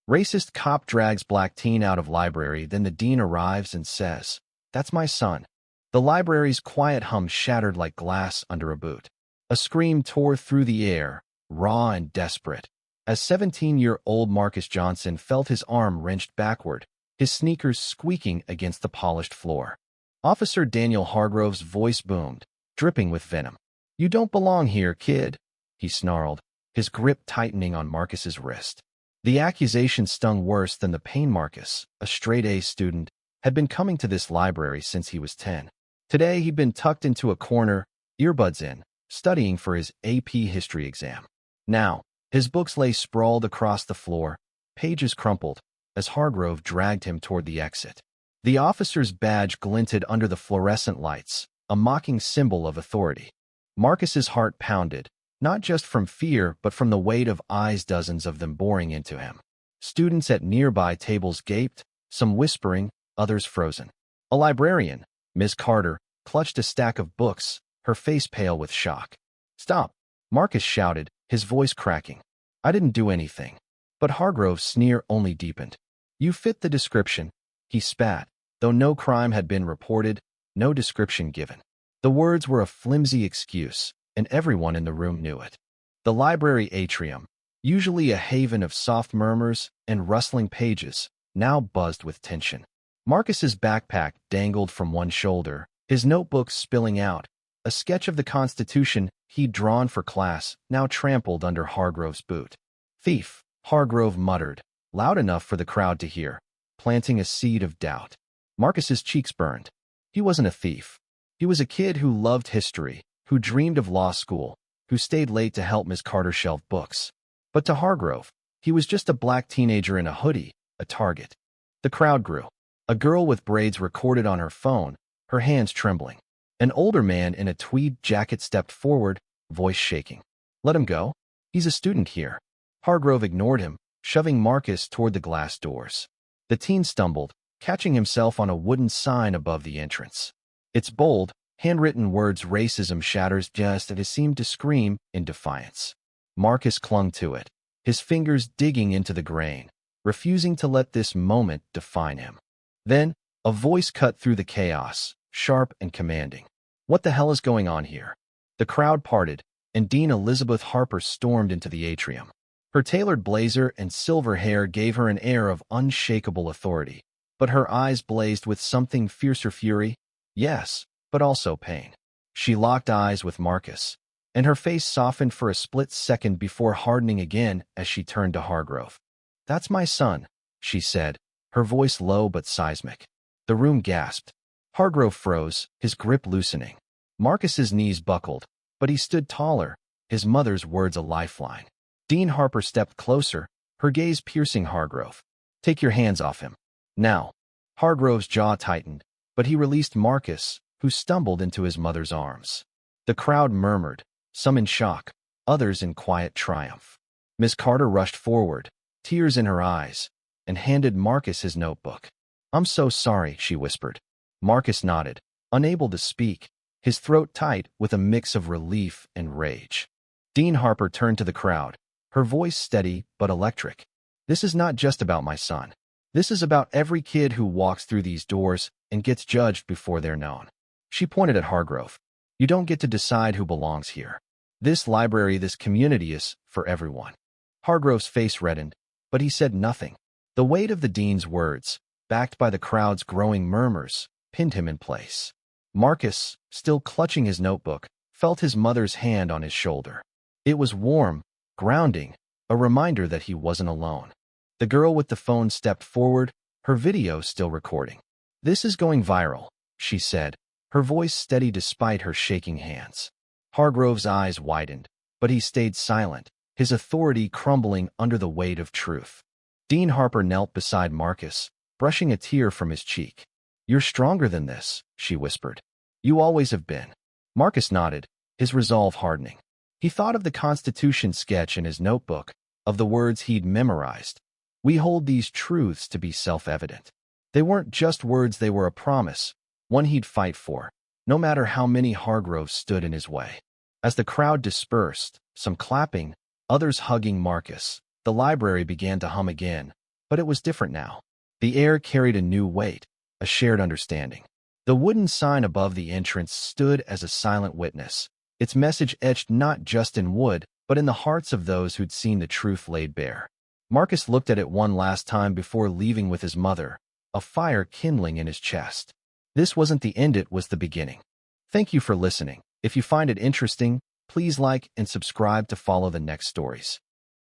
Racist cop drags black teen out of library, then the dean arrives and says, "That's my son." The library's quiet hum shattered like glass under a boot. A scream tore through the air, raw and desperate, as 17-year-old Marcus Johnson felt his arm wrenched backward, his sneakers squeaking against the polished floor. Officer Daniel Hargrove's voice boomed, dripping with venom. "You don't belong here, kid," he snarled, his grip tightening on Marcus's wrist. The accusation stung worse than the pain. Marcus, a straight-A student, had been coming to this library since he was 10. Today he'd been tucked into a corner, earbuds in, studying for his AP history exam. Now, his books lay sprawled across the floor, pages crumpled, as Hargrove dragged him toward the exit. The officer's badge glinted under the fluorescent lights, a mocking symbol of authority. Marcus's heart pounded, not just from fear but from the weight of eyes, dozens of them boring into him. Students at nearby tables gaped, some whispering, others frozen. A librarian, Miss Carter, clutched a stack of books, her face pale with shock. "Stop!" Marcus shouted, his voice cracking. "I didn't do anything." But Hargrove's sneer only deepened. "You fit the description," he spat, though no crime had been reported, no description given. The words were a flimsy excuse, and everyone in the room knew it. The library atrium, usually a haven of soft murmurs and rustling pages, now buzzed with tension. Marcus's backpack dangled from one shoulder, his notebooks spilling out, a sketch of the Constitution he'd drawn for class now trampled under Hargrove's boot. "Thief," Hargrove muttered, loud enough for the crowd to hear, planting a seed of doubt. Marcus's cheeks burned. He wasn't a thief. He was a kid who loved history, who dreamed of law school, who stayed late to help Miss Carter shelve books. But to Hargrove, he was just a black teenager in a hoodie, a target. The crowd grew. A girl with braids recorded on her phone, her hands trembling. An older man in a tweed jacket stepped forward, voice shaking. "Let him go. He's a student here." Hargrove ignored him, shoving Marcus toward the glass doors. The teen stumbled, catching himself on a wooden sign above the entrance. Its bold, handwritten words "Racism shatters just" as it seemed to scream in defiance. Marcus clung to it, his fingers digging into the grain, refusing to let this moment define him. Then, a voice cut through the chaos, sharp and commanding. "What the hell is going on here?" The crowd parted, and Dean Elizabeth Harper stormed into the atrium. Her tailored blazer and silver hair gave her an air of unshakable authority, but her eyes blazed with something fiercer: fury, yes, but also pain. She locked eyes with Marcus, and her face softened for a split second before hardening again as she turned to Hargrove. "That's my son," she said, her voice low but seismic. The room gasped. Hargrove froze, his grip loosening. Marcus's knees buckled, but he stood taller, his mother's words a lifeline. Dean Harper stepped closer, her gaze piercing Hargrove. "Take your hands off him. Now." Hargrove's jaw tightened, but he released Marcus, who stumbled into his mother's arms. The crowd murmured, some in shock, others in quiet triumph. Miss Carter rushed forward, tears in her eyes, and handed Marcus his notebook. "I'm so sorry," she whispered. Marcus nodded, unable to speak, his throat tight with a mix of relief and rage. Dean Harper turned to the crowd, her voice steady but electric. "This is not just about my son. This is about every kid who walks through these doors and gets judged before they're known." She pointed at Hargrove. "You don't get to decide who belongs here. This library, this community is for everyone." Hargrove's face reddened, but he said nothing. The weight of the dean's words, backed by the crowd's growing murmurs, pinned him in place. Marcus, still clutching his notebook, felt his mother's hand on his shoulder. It was warm, grounding, a reminder that he wasn't alone. The girl with the phone stepped forward, her video still recording. "This is going viral," she said, her voice steady despite her shaking hands. Hargrove's eyes widened, but he stayed silent, his authority crumbling under the weight of truth. Dean Harper knelt beside Marcus, brushing a tear from his cheek. "You're stronger than this," she whispered. "You always have been." Marcus nodded, his resolve hardening. He thought of the Constitution sketch in his notebook, of the words he'd memorized. We hold these truths to be self-evident. They weren't just words, they were a promise, one he'd fight for, no matter how many Hargroves stood in his way. As the crowd dispersed, some clapping, others hugging Marcus, the library began to hum again, But it was different now. The air carried a new weight, a shared understanding. The wooden sign above the entrance stood as a silent witness, its message etched not just in wood, but in the hearts of those who'd seen the truth laid bare. Marcus looked at it one last time before leaving with his mother, a fire kindling in his chest. This wasn't the end, it was the beginning. Thank you for listening. If you find it interesting, please like and subscribe to follow the next stories.